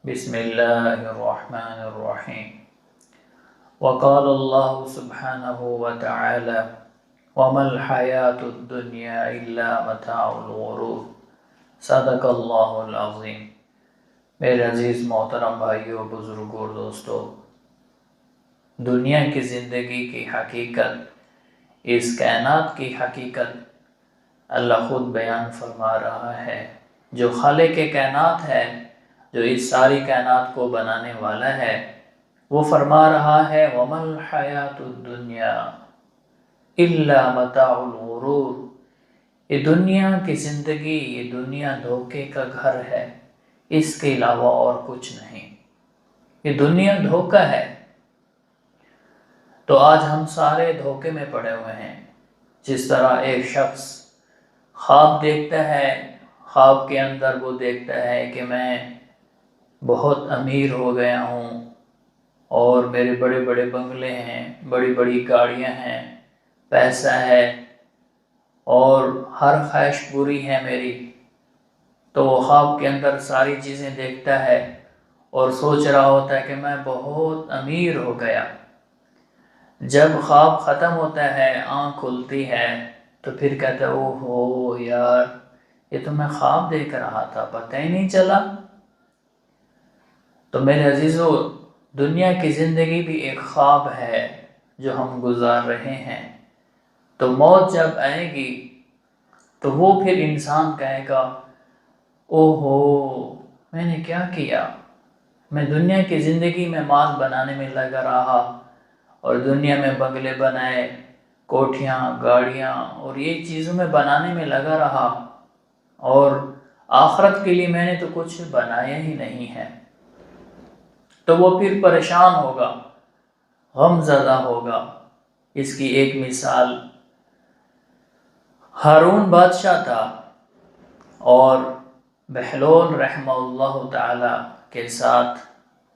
بسم اللہ الرحمن الرحیم وقال اللہ سبحانہ وتعالی وما الحیاة الدنیا الا متاع الغرور صدق اللہ العظیم۔ میرے عزیز محترم بھائیوں، بزرگوں اور دوستوں، دنیا کی زندگی کی حقیقت، اس کائنات کی حقیقت اللہ خود بیان فرما رہا ہے۔ جو خالق کائنات ہے، جو اس ساری کائنات کو بنانے والا ہے، وہ فرما رہا ہے وَمَا الْحَيَاةُ الدُّنْيَا إِلَّا مَتَاعُ الْغُرُورِ، یہ دنیا کی زندگی، یہ دنیا دھوکے کا گھر ہے، اس کے علاوہ اور کچھ نہیں۔ یہ دنیا دھوکہ ہے۔ تو آج ہم سارے دھوکے میں پڑے ہوئے ہیں۔ جس طرح ایک شخص خواب دیکھتا ہے، خواب کے اندر وہ دیکھتا ہے کہ میں بہت امیر ہو گیا ہوں اور میرے بڑے بڑے بنگلے ہیں، بڑی بڑی گاڑیاں ہیں، پیسہ ہے اور ہر خواہش پوری ہے میری۔ تو وہ خواب کے اندر ساری چیزیں دیکھتا ہے اور سوچ رہا ہوتا ہے کہ میں بہت امیر ہو گیا۔ جب خواب ختم ہوتا ہے، آنکھ کھلتی ہے، تو پھر کہتا ہے اوہو یار، یہ تو میں خواب دیکھ رہا تھا، پتہ ہی نہیں چلا۔ تو میرے عزیزو، دنیا کی زندگی بھی ایک خواب ہے جو ہم گزار رہے ہیں۔ تو موت جب آئے گی تو وہ پھر انسان کہے گا اوہو میں نے کیا کیا، میں دنیا کی زندگی میں مال بنانے میں لگا رہا اور دنیا میں بنگلے بنائے، کوٹھیاں، گاڑیاں اور یہ چیزوں میں بنانے میں لگا رہا، اور آخرت کے لیے میں نے تو کچھ بنایا ہی نہیں ہے۔ تو وہ پھر پریشان ہوگا، غم زدہ ہوگا۔ اس کی ایک مثال ہارون بادشاہ تھا اور بہلول رحمہ اللہ تعالی کے ساتھ۔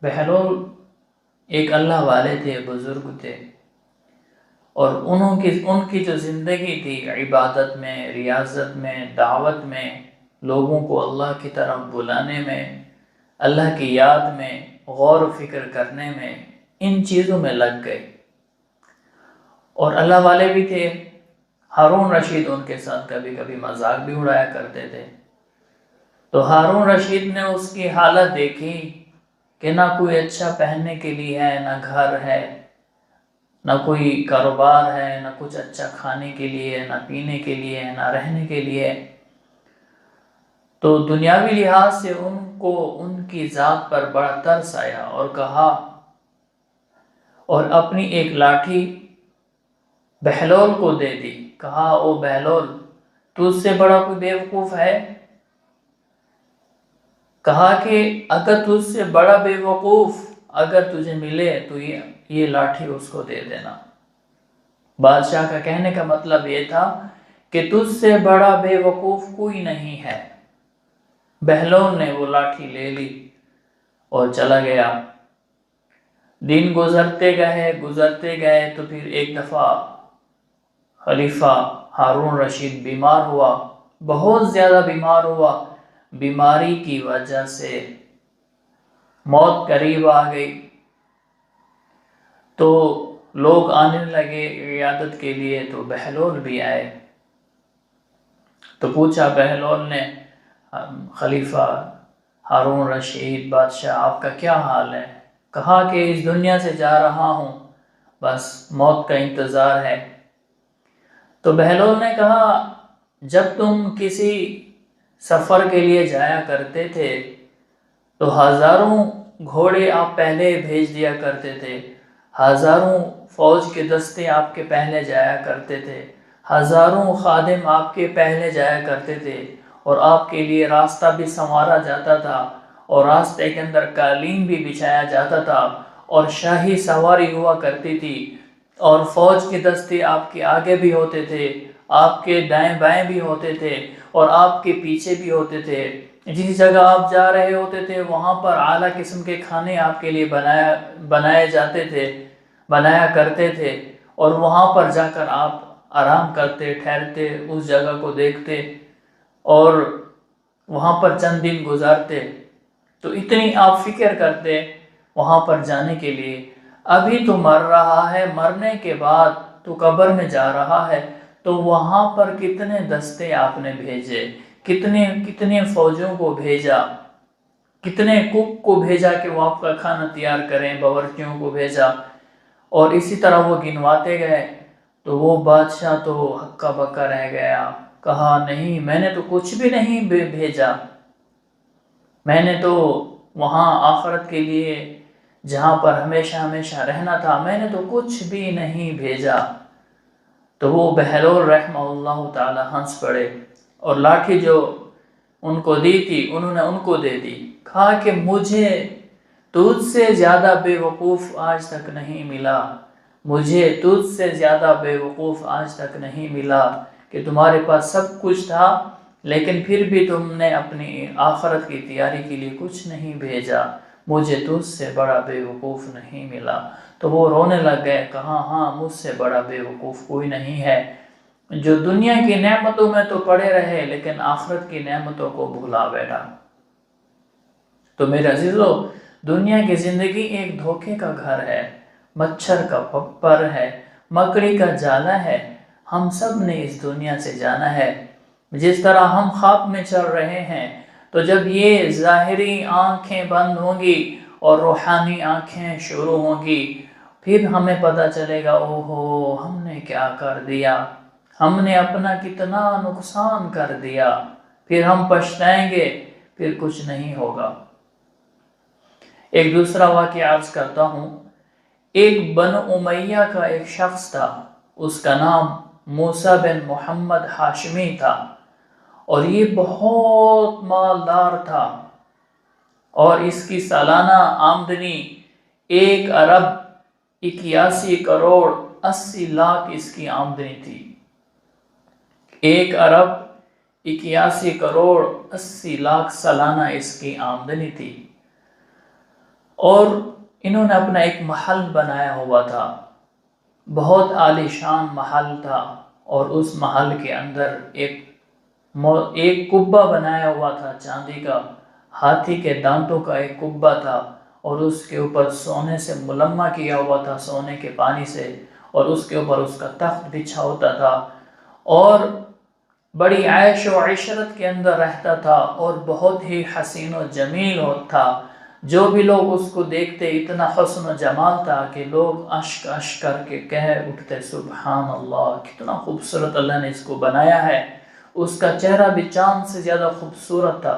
بہلول ایک اللہ والے تھے، بزرگ تھے، اور ان کی جو زندگی تھی عبادت میں، ریاضت میں، دعوت میں، لوگوں کو اللہ کی طرف بلانے میں، اللہ کی یاد میں، غور و فکر کرنے میں، ان چیزوں میں لگ گئے۔ اور اللہ والے بھی تھے۔ ہارون رشید ان کے ساتھ کبھی کبھی مذاق بھی اڑایا کرتے تھے۔ تو ہارون رشید نے اس کی حالت دیکھی کہ نہ کوئی اچھا پہننے کے لیے ہے، نہ گھر ہے، نہ کوئی کاروبار ہے، نہ کچھ اچھا کھانے کے لیے، نہ پینے کے لیے، نہ رہنے کے لیے۔ تو دنیاوی لحاظ سے ان کو ان کی ذات پر بڑا ترس آیا اور کہا، اور اپنی ایک لاٹھی بہلول کو دے دی۔ کہا او بہلول، تجھ سے بڑا کوئی بیوقوف ہے؟ کہا کہ اگر تجھ سے بڑا بیوقوف اگر تجھے ملے تو یہ لاٹھی اس کو دے دینا۔ بادشاہ کا کہنے کا مطلب یہ تھا کہ تجھ سے بڑا بیوقوف کوئی نہیں ہے۔ بہلول نے وہ لاٹھی لے لی اور چلا گیا۔ دن گزرتے گئے تو پھر ایک دفعہ خلیفہ ہارون رشید بیمار ہوا، بہت زیادہ بیمار ہوا۔ بیماری کی وجہ سے موت قریب آ گئی۔ تو لوگ آنے لگے عیادت کے لیے، تو بہلول بھی آئے۔ تو پوچھا بہلول نے خلیفہ ہارون رشید بادشاہ، آپ کا کیا حال ہے؟ کہا کہ اس دنیا سے جا رہا ہوں، بس موت کا انتظار ہے۔ تو بہلول نے کہا جب تم کسی سفر کے لیے جایا کرتے تھے تو ہزاروں گھوڑے آپ پہلے بھیج دیا کرتے تھے، ہزاروں فوج کے دستے آپ کے پہلے جایا کرتے تھے، ہزاروں خادم آپ کے پہلے جایا کرتے تھے، اور آپ کے لیے راستہ بھی سنوارا جاتا تھا، اور راستے کے اندر قالین بھی بچھایا جاتا تھا، اور شاہی سواری ہوا کرتی تھی، اور فوج کے دستے آپ کے آگے بھی ہوتے تھے، آپ کے دائیں بائیں بھی ہوتے تھے، اور آپ کے پیچھے بھی ہوتے تھے۔ جس جگہ آپ جا رہے ہوتے تھے وہاں پر اعلیٰ قسم کے کھانے آپ کے لیے بنایا کرتے تھے، اور وہاں پر جا کر آپ آرام کرتے، ٹھہرتے، اس جگہ کو دیکھتے اور وہاں پر چند دن گزارتے۔ تو اتنی آپ فکر کرتے وہاں پر جانے کے لیے. ابھی تو مر رہا ہے، مرنے کے بعد تو قبر میں جا رہا ہے، تو وہاں پر کتنے دستے آپ نے بھیجے، کتنے فوجوں کو بھیجا، کتنے کوک کو بھیجا کہ وہ آپ کا کھانا تیار کریں، باورچیوں کو بھیجا. اور اسی طرح وہ گنواتے گئے. تو وہ بادشاہ تو ہکا بکا رہ گیا، کہا نہیں میں نے تو کچھ بھی نہیں بھیجا، میں نے تو وہاں آخرت کے لیے جہاں پر ہمیشہ ہمیشہ رہنا تھا، میں نے تو کچھ بھی نہیں بھیجا. تو وہ بہلول رحمہ اللہ تعالی ہنس پڑے اور لاٹھی جو ان کو دی تھی انہوں نے ان کو دے دی. کہا کہ مجھے تجھ سے زیادہ بے وقوف آج تک نہیں ملا، مجھے تجھ سے زیادہ بے وقوف آج تک نہیں ملا کہ تمہارے پاس سب کچھ تھا لیکن پھر بھی تم نے اپنی آخرت کی تیاری کے لیے کچھ نہیں بھیجا، مجھے تجھ سے بڑا بے وقوف نہیں ملا. تو وہ رونے لگ گئے، کہا ہاں مجھ سے بڑا بے وقوف کوئی نہیں ہے جو دنیا کی نعمتوں میں تو پڑے رہے لیکن آخرت کی نعمتوں کو بھولا بیٹھا. تو میرے عزیزو، دنیا کی زندگی ایک دھوکے کا گھر ہے، مچھر کا پر ہے، مکڑی کا جالا ہے. ہم سب نے اس دنیا سے جانا ہے. جس طرح ہم خواب میں چل رہے ہیں، تو جب یہ ظاہری آنکھیں بند ہوں گی اور روحانی آنکھیں شروع ہوں گی، پھر ہمیں پتہ چلے گا اوہو ہم نے کیا کر دیا، ہم نے اپنا کتنا نقصان کر دیا. پھر ہم پچھتائیں گے، پھر کچھ نہیں ہوگا. ایک دوسرا واقعہ عرض کرتا ہوں. ایک بنو امیہ کا ایک شخص تھا، اس کا نام موسیٰ بن محمد ہاشمی تھا، اور یہ بہت مالدار تھا، اور اس کی سالانہ آمدنی 1,81,80,80,00,000 اس کی آمدنی تھی. 1,81,80,00,000 سالانہ اس کی آمدنی تھی. اور انہوں نے اپنا ایک محل بنایا ہوا تھا، بہت عالی شان محل تھا، اور اس محل کے اندر ایک قبہ بنایا ہوا تھا چاندی کا، ہاتھی کے دانتوں کا ایک قبہ تھا، اور اس کے اوپر سونے سے ملمع کیا ہوا تھا، سونے کے پانی سے، اور اس کے اوپر اس کا تخت بچھا ہوتا تھا، اور بڑی عیش و عشرت کے اندر رہتا تھا، اور بہت ہی حسین و جمیل تھا. جو بھی لوگ اس کو دیکھتے اتنا حسن و جمال تھا کہ لوگ اشک اشک کر کے کہہ اٹھتے سبحان اللہ، کتنا خوبصورت اللہ نے اس کو بنایا ہے. اس کا چہرہ بھی چاند سے زیادہ خوبصورت تھا،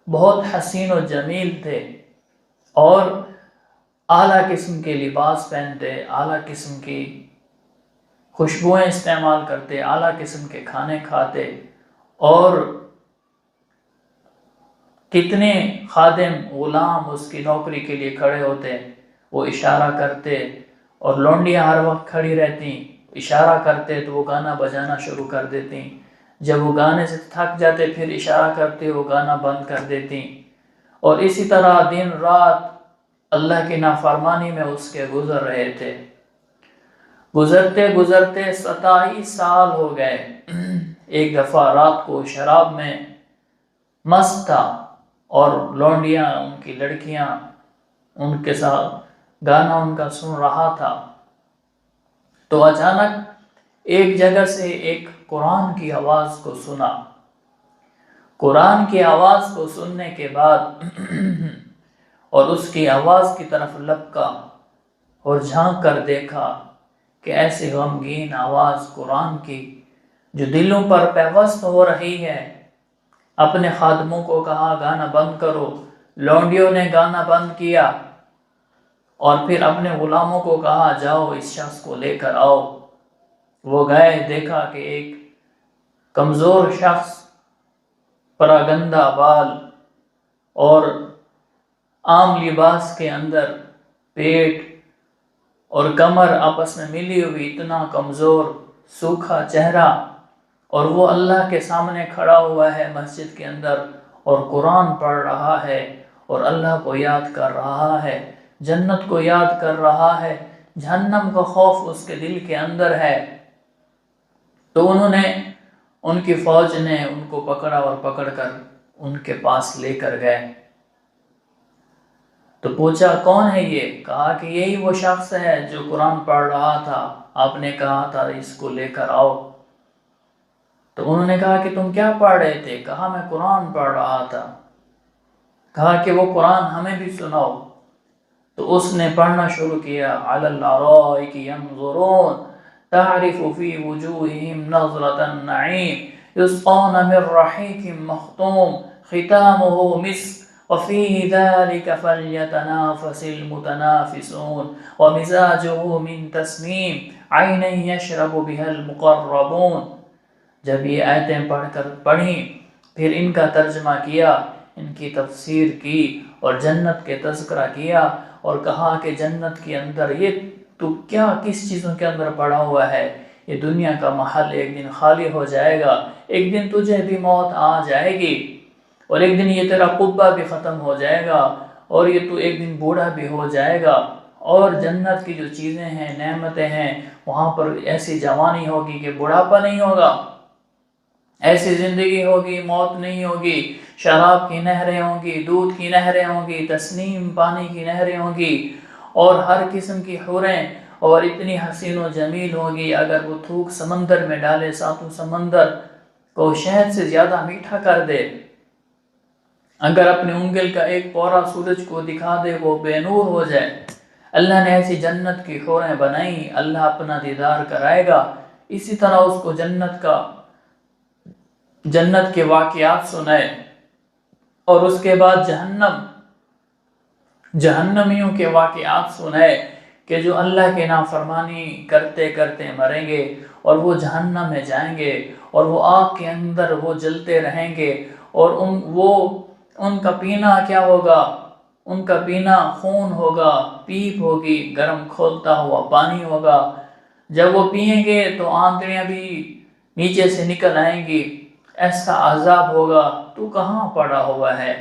بہت حسین و جمیل تھے، اور اعلیٰ قسم کے لباس پہنتے، اعلیٰ قسم کی خوشبوئیں استعمال کرتے، اعلیٰ قسم کے کھانے کھاتے، اور کتنے خادم غلام اس کی نوکری کے لیے کھڑے ہوتے، وہ اشارہ کرتے، اور لونڈیاں ہر وقت کھڑی رہتی، اشارہ کرتے تو وہ گانا بجانا شروع کر دیتی، جب وہ گانے سے تھک جاتے پھر اشارہ کرتے وہ گانا بند کر دیتی. اور اسی طرح دن رات اللہ کی نافرمانی میں اس کے گزر رہے تھے. گزرتے گزرتے 27 سال ہو گئے. ایک دفعہ رات کو شراب میں مست تھا، اور لونڈیاں ان کی لڑکیاں ان کے ساتھ گانا ان کا سن رہا تھا. تو اچانک ایک جگہ سے ایک قرآن کی آواز کو سنا. قرآن کی آواز کو سننے کے بعد اور اس کی آواز کی طرف لپکا اور جھانک کر دیکھا کہ ایسی غمگین آواز قرآن کی جو دلوں پر پیوست ہو رہی ہے. اپنے خادموں کو کہا گانا بند کرو، لونڈیوں نے گانا بند کیا، اور پھر اپنے غلاموں کو کہا جاؤ اس شخص کو لے کر آؤ. وہ گئے، دیکھا کہ ایک کمزور شخص، پراگندہ بال اور عام لباس کے اندر پیٹ اور کمر آپس میں ملی ہوئی، اتنا کمزور سوکھا چہرہ، اور وہ اللہ کے سامنے کھڑا ہوا ہے مسجد کے اندر، اور قرآن پڑھ رہا ہے، اور اللہ کو یاد کر رہا ہے، جنت کو یاد کر رہا ہے، جہنم کا خوف اس کے دل کے اندر ہے. تو ان کی فوج نے ان کو پکڑا اور پکڑ کر ان کے پاس لے کر گئے. تو پوچھا کون ہے یہ؟ کہا کہ یہی وہ شخص ہے جو قرآن پڑھ رہا تھا، آپ نے کہا تھا اس کو لے کر آؤ۔ تو انہوں نے کہا کہ تم کیا پڑھ رہے تھے؟ کہا میں قرآن پڑھ رہا تھا۔ کہا کہ وہ قرآن ہمیں بھی سناؤ۔ تو اس نے پڑھنا شروع کیا، علی الارائک ینظرون تعرف فی وجوہہم نظرۃ النعیم یسقون من رحیق مختوم ختامہ مسک وفی ذلک فلیتنافس المتنافسون ومزاجہ من تسنیم عینا یشرب بها المقربون۔ جب یہ آیتیں پڑھیں پھر ان کا ترجمہ کیا، ان کی تفسیر کی اور جنت کے تذکرہ کیا اور کہا کہ جنت کے اندر یہ تو کیا کس چیزوں کے اندر پڑا ہوا ہے؟ یہ دنیا کا محل ایک دن خالی ہو جائے گا، ایک دن تجھے بھی موت آ جائے گی، اور ایک دن یہ تیرا قبہ بھی ختم ہو جائے گا، اور یہ تو ایک دن بوڑھا بھی ہو جائے گا، اور جنت کی جو چیزیں ہیں، نعمتیں ہیں، وہاں پر ایسی جوانی ہوگی کہ بڑھاپا نہیں ہوگا، ایسی زندگی ہوگی موت نہیں ہوگی، شراب کی نہریں ہوں گی، دودھ کی نہریں ہوں گی، تسنیم پانی کی نہریں ہوں گی، اور ہر قسم کی حوریں، اور اتنی حسین و جمیل ہوگی اگر وہ تھوک سمندر میں ڈالے ساتوں سمندر کو شہد سے زیادہ میٹھا کر دے، اگر اپنے انگل کا ایک پورا سورج کو دکھا دے وہ بے نور ہو جائے۔ اللہ نے ایسی جنت کی حوریں بنائی، اللہ اپنا دیدار کرائے گا۔ اسی طرح اس کو جنت کے واقعات سنائے، اور اس کے بعد جہنمیوں کے واقعات سنائے کہ جو اللہ کے نافرمانی کرتے کرتے مریں گے اور وہ جہنم میں جائیں گے، اور وہ آگ کے اندر وہ جلتے رہیں گے، اور ان کا پینا کیا ہوگا؟ ان کا پینا خون ہوگا، پیپ ہوگی، گرم کھولتا ہوا پانی ہوگا۔ جب وہ پئیں گے تو آنتڑیاں بھی نیچے سے نکل آئیں گی، ایسا عذاب ہوگا۔ تو کہاں پڑا ہوا ہے؟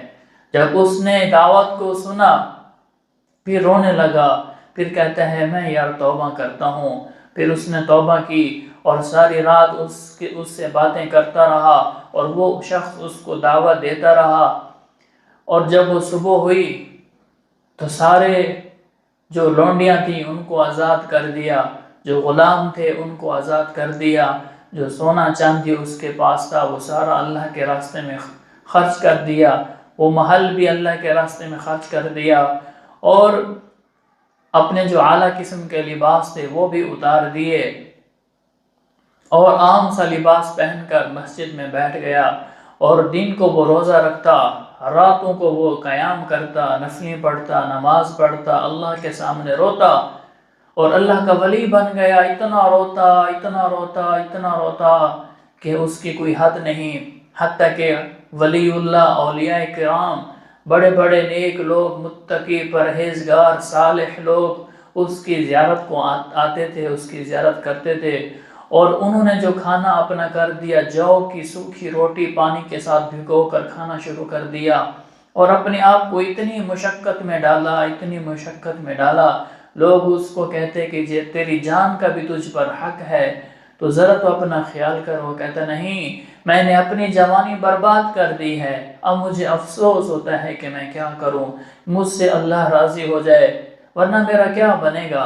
جب اس نے دعوت کو سنا پھر رونے لگا، پھر کہتا ہے میں یار توبہ کرتا ہوں۔ پھر اس نے توبہ کی اور ساری رات اس سے باتیں کرتا رہا، اور وہ شخص اس کو دعوت دیتا رہا، اور جب وہ صبح ہوئی تو سارے جو لونڈیاں تھیں ان کو آزاد کر دیا، جو غلام تھے ان کو آزاد کر دیا، جو سونا چاندی اس کے پاس تھا وہ سارا اللہ کے راستے میں خرچ کر دیا، وہ محل بھی اللہ کے راستے میں خرچ کر دیا، اور اپنے جو اعلیٰ قسم کے لباس تھے وہ بھی اتار دیے، اور عام سا لباس پہن کر مسجد میں بیٹھ گیا، اور دن کو وہ روزہ رکھتا، راتوں کو وہ قیام کرتا، نفلیں پڑھتا، نماز پڑھتا، اللہ کے سامنے روتا، اور اللہ کا ولی بن گیا۔ اتنا روتا اتنا روتا اتنا روتا کہ اس کی کوئی حد نہیں، حتیٰ کہ ولی اللہ، اولیاء کرام، بڑے بڑے نیک لوگ، متقی، پرہیزگار، صالح لوگ اس کی زیارت کو آتے تھے، اس کی زیارت کرتے تھے، اور انہوں نے جو کھانا اپنا کر دیا، جو کی سوکھی روٹی پانی کے ساتھ بھگو کر کھانا شروع کر دیا، اور اپنے آپ کو اتنی مشقت میں ڈالا، لوگ اس کو کہتے کہ تیری جان کا بھی تجھ پر حق ہے، تو ذرا تو اپنا خیال کر۔ وہ کہتا نہیں، میں نے اپنی جوانی برباد کر دی ہے، اب مجھے افسوس ہوتا ہے کہ میں کیا کروں، مجھ سے اللہ راضی ہو جائے ورنہ میرا کیا بنے گا۔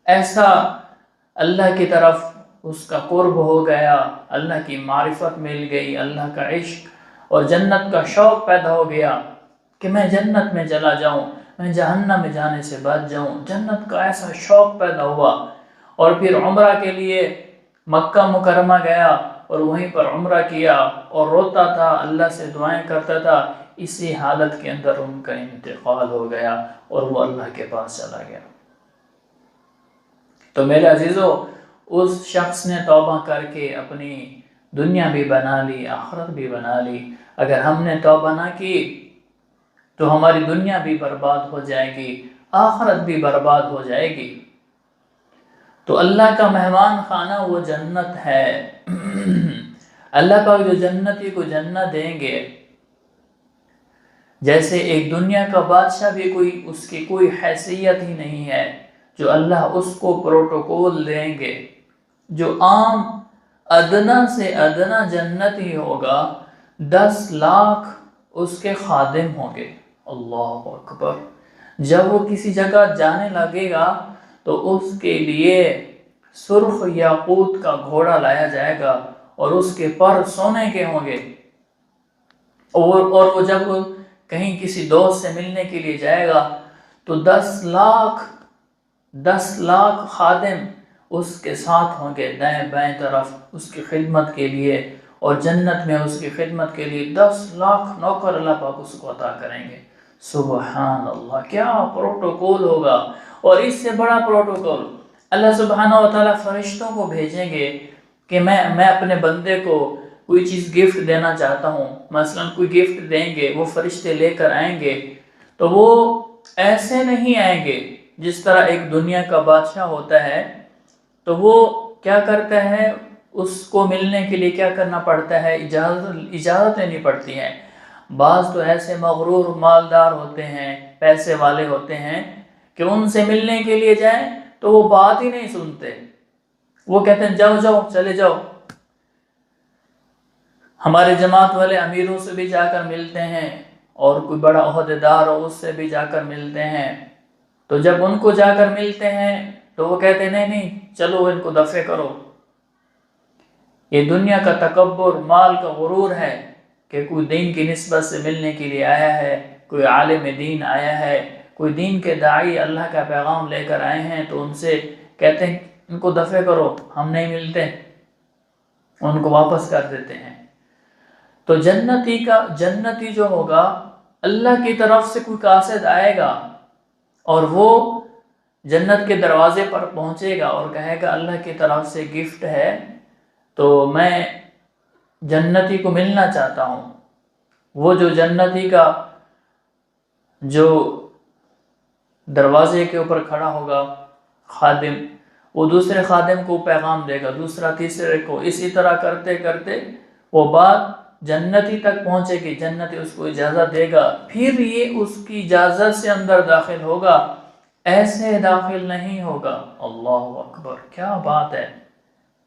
ایسا اللہ کی طرف اس کا قرب ہو گیا، اللہ کی معرفت مل گئی، اللہ کا عشق اور جنت کا شوق پیدا ہو گیا کہ میں جنت میں چلا جاؤں، میں جہنم میں جانے سے بچ جاؤں۔ جنت کا ایسا شوق پیدا ہوا، اور پھر عمرہ کے لیے مکہ مکرمہ گیا اور وہیں پر عمرہ کیا، اور روتا تھا، اللہ سے دعائیں کرتا تھا۔ اسی حالت کے اندر ان کا انتقال ہو گیا اور وہ اللہ کے پاس چلا گیا۔ تو میرے عزیزو، اس شخص نے توبہ کر کے اپنی دنیا بھی بنا لی، آخرت بھی بنا لی۔ اگر ہم نے توبہ نہ کی تو ہماری دنیا بھی برباد ہو جائے گی، آخرت بھی برباد ہو جائے گی۔ تو اللہ کا مہمان خانہ وہ جنت ہے۔ اللہ پاک جو جنتی کو جنت دیں گے، جیسے ایک دنیا کا بادشاہ بھی اس کی کوئی حیثیت ہی نہیں ہے، جو اللہ اس کو پروٹوکول دیں گے، جو عام ادنا سے ادنا جنتی ہوگا 10 لاکھ اس کے خادم ہوں گے۔ اللہ اکبر، جب وہ کسی جگہ جانے لگے گا تو اس کے لیے سرخ یاقوت کا گھوڑا لایا جائے گا اور اس کے پر سونے کے ہوں گے، اور وہ جب کہیں کسی دوست سے ملنے کے لیے جائے گا تو 10 لاکھ خادم اس کے ساتھ ہوں گے دائیں بائیں طرف اس کی خدمت کے لیے، اور جنت میں اس کی خدمت کے لیے 10 لاکھ نوکر اللہ پاک اس کو عطا کریں گے۔ سبحان اللہ، کیا پروٹوکول ہوگا! اور اس سے بڑا پروٹوکول اللہ سبحانہ و تعالیٰ فرشتوں کو بھیجیں گے کہ میں اپنے بندے کو کوئی چیز گفٹ دینا چاہتا ہوں، مثلا کوئی گفٹ دیں گے، وہ فرشتے لے کر آئیں گے تو وہ ایسے نہیں آئیں گے جس طرح ایک دنیا کا بادشاہ ہوتا ہے تو وہ کیا کرتا ہے، اس کو ملنے کے لیے کیا کرنا پڑتا ہے، اجازت لینی پڑتی ہے۔ بعض تو ایسے مغرور مالدار ہوتے ہیں، پیسے والے ہوتے ہیں کہ ان سے ملنے کے لیے جائیں تو وہ بات ہی نہیں سنتے، وہ کہتے ہیں جاؤ جاؤ چلے جاؤ۔ ہمارے جماعت والے امیروں سے بھی جا کر ملتے ہیں اور کوئی بڑا عہدیدار ہو اس سے بھی جا کر ملتے ہیں، تو جب ان کو جا کر ملتے ہیں تو وہ کہتے ہیں نہیں نہیں چلو ان کو دفع کرو۔ یہ دنیا کا تکبر، مال کا غرور ہے کہ کوئی دین کی نسبت سے ملنے کے لیے آیا ہے، کوئی عالم دین آیا ہے، کوئی دین کے داعی اللہ کا پیغام لے کر آئے ہیں تو ان سے کہتے ہیں ان کو دفع کرو، ہم نہیں ملتے، ان کو واپس کر دیتے ہیں۔ تو جنتی جو ہوگا اللہ کی طرف سے کوئی قاصد آئے گا اور وہ جنت کے دروازے پر پہنچے گا اور کہے گا اللہ کی طرف سے گفٹ ہے تو میں جنتی کو ملنا چاہتا ہوں۔ وہ جو جنتی کا جو دروازے کے اوپر کھڑا ہوگا خادم، وہ دوسرے خادم کو پیغام دے گا، دوسرا تیسرے کو، اسی طرح کرتے کرتے وہ بات جنتی تک پہنچے گی، جنتی اس کو اجازت دے گا، پھر یہ اس کی اجازت سے اندر داخل ہوگا، ایسے داخل نہیں ہوگا۔ اللہ اکبر، کیا بات ہے،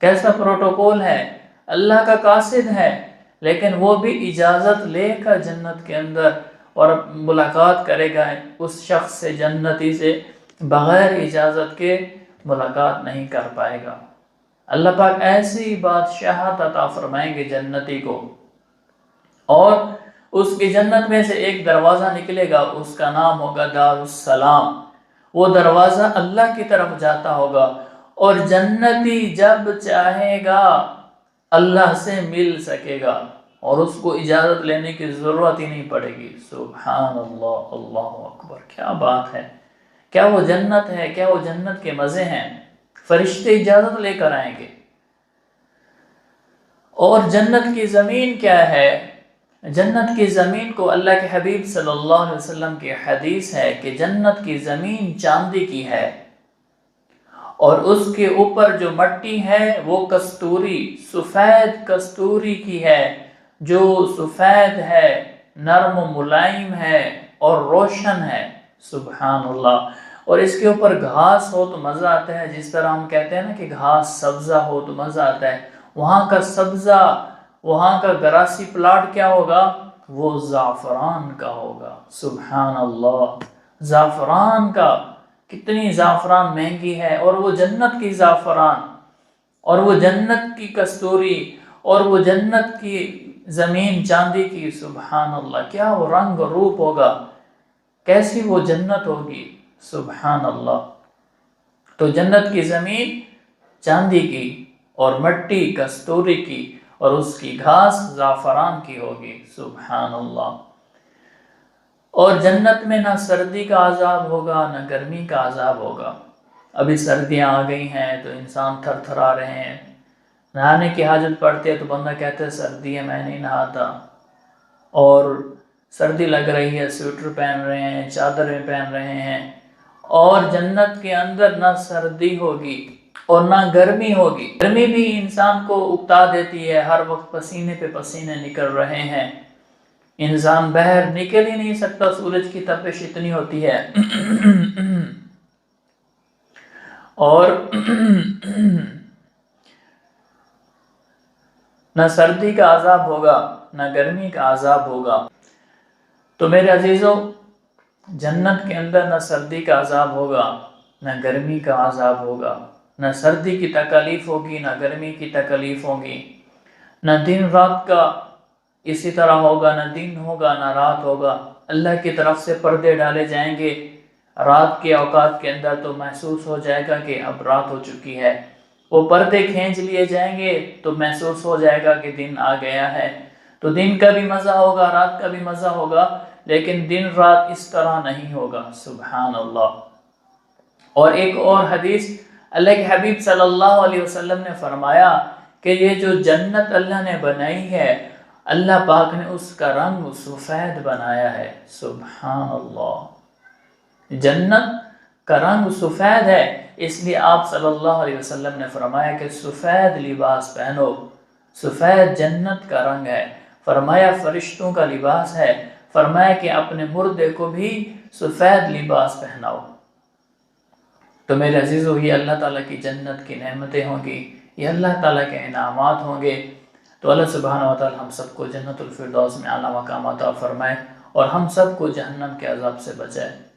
کیسا پروٹوکول ہے! اللہ کا قاصد ہے لیکن وہ بھی اجازت لے کر جنت کے اندر اور ملاقات کرے گا اس شخص سے، جنتی سے، بغیر اجازت کے ملاقات نہیں کر پائے گا۔ اللہ پاک ایسی بادشاہت عطا فرمائیں گے جنتی کو، اور اس کی جنت میں سے ایک دروازہ نکلے گا، اس کا نام ہوگا دار السلام۔ وہ دروازہ اللہ کی طرف جاتا ہوگا اور جنتی جب چاہے گا اللہ سے مل سکے گا اور اس کو اجازت لینے کی ضرورت ہی نہیں پڑے گی۔ سبحان اللہ، اللہ اکبر، کیا بات ہے! کیا وہ جنت ہے، کیا وہ جنت کے مزے ہیں! فرشتے اجازت لے کر آئیں گے۔ اور جنت کی زمین کیا ہے؟ جنت کی زمین کو اللہ کے حبیب صلی اللہ علیہ وسلم کی حدیث ہے کہ جنت کی زمین چاندی کی ہے اور اس کے اوپر جو مٹی ہے وہ کستوری، سفید کستوری کی ہے، جو سفید ہے، نرم و ملائم ہے اور روشن ہے۔ سبحان اللہ۔ اور اس کے اوپر گھاس ہو تو مزہ آتا ہے، جس طرح ہم کہتے ہیں نا کہ گھاس سبزہ ہو تو مزہ آتا ہے، وہاں کا سبزہ، وہاں کا گراسی پلاٹ کیا ہوگا؟ وہ زعفران کا ہوگا۔ سبحان اللہ، زعفران کا، کتنی زعفران مہنگی ہے، اور وہ جنت کی زعفران اور وہ جنت کی کستوری اور وہ جنت کی زمین چاندی کی۔ سبحان اللہ، کیا وہ رنگ روپ ہوگا، کیسی وہ جنت ہوگی! سبحان اللہ۔ تو جنت کی زمین چاندی کی اور مٹی کستوری کی اور اس کی گھاس زعفران کی ہوگی۔ سبحان اللہ۔ اور جنت میں نہ سردی کا عذاب ہوگا نہ گرمی کا عذاب ہوگا۔ ابھی سردیاں آ گئی ہیں تو انسان تھر تھرا رہے ہیں، نہانے کی حاجت پڑتی ہے تو بندہ کہتا ہے سردی ہے میں نہیں نہاتا، اور سردی لگ رہی ہے سویٹر پہن رہے ہیں، چادریں پہن رہے ہیں۔ اور جنت کے اندر نہ سردی ہوگی اور نہ گرمی ہوگی۔ گرمی بھی انسان کو اکتا دیتی ہے، ہر وقت پسینے پہ پسینے نکل رہے ہیں، انسان باہر نکل ہی نہیں سکتا، سورج کی تپش اتنی ہوتی ہے۔ اور نہ سردی کا عذاب ہوگا نہ گرمی کا عذاب ہوگا۔ تو میرے عزیزوں، جنت کے اندر نہ سردی کا عذاب ہوگا، نہ گرمی کا عذاب ہوگا، نہ سردی کی تکلیف ہوگی، نہ گرمی کی تکلیف ہوگی، نہ دن رات کا اسی طرح ہوگا، نہ دن ہوگا نہ رات ہوگا۔ اللہ کی طرف سے پردے ڈالے جائیں گے، رات کے اوقات کے اندر تو محسوس ہو جائے گا کہ اب رات ہو چکی ہے، وہ پردے کھینچ لیے جائیں گے تو محسوس ہو جائے گا کہ دن آ گیا ہے۔ تو دن کا بھی مزہ ہوگا، رات کا بھی مزہ ہوگا، لیکن دن رات اس طرح نہیں ہوگا۔ سبحان اللہ۔ اور ایک اور حدیث، اللہ کے حبیب صلی اللہ علیہ وسلم نے فرمایا کہ یہ جو جنت اللہ نے بنائی ہے، اللہ پاک نے اس کا رنگ سفید بنایا ہے۔ سبحان اللہ۔ جنت کا رنگ سفید ہے، اس لیے آپ صلی اللہ علیہ وسلم نے فرمایا کہ سفید لباس پہنو۔ سفید جنت کا رنگ ہے، فرمایا فرشتوں کا لباس ہے، فرمایا کہ اپنے مردے کو بھی سفید لباس پہناؤ۔ تو میرے عزیزو، یہ اللہ تعالیٰ کی جنت کی نعمتیں ہوں گی، یہ اللہ تعالیٰ کے انعامات ہوں گے۔ تو اللہ سبحانہ وتعالی ہم سب کو جنت الفردوس میں اعلیٰ مقام عطا فرمائے اور ہم سب کو جہنم کے عذاب سے بچائے۔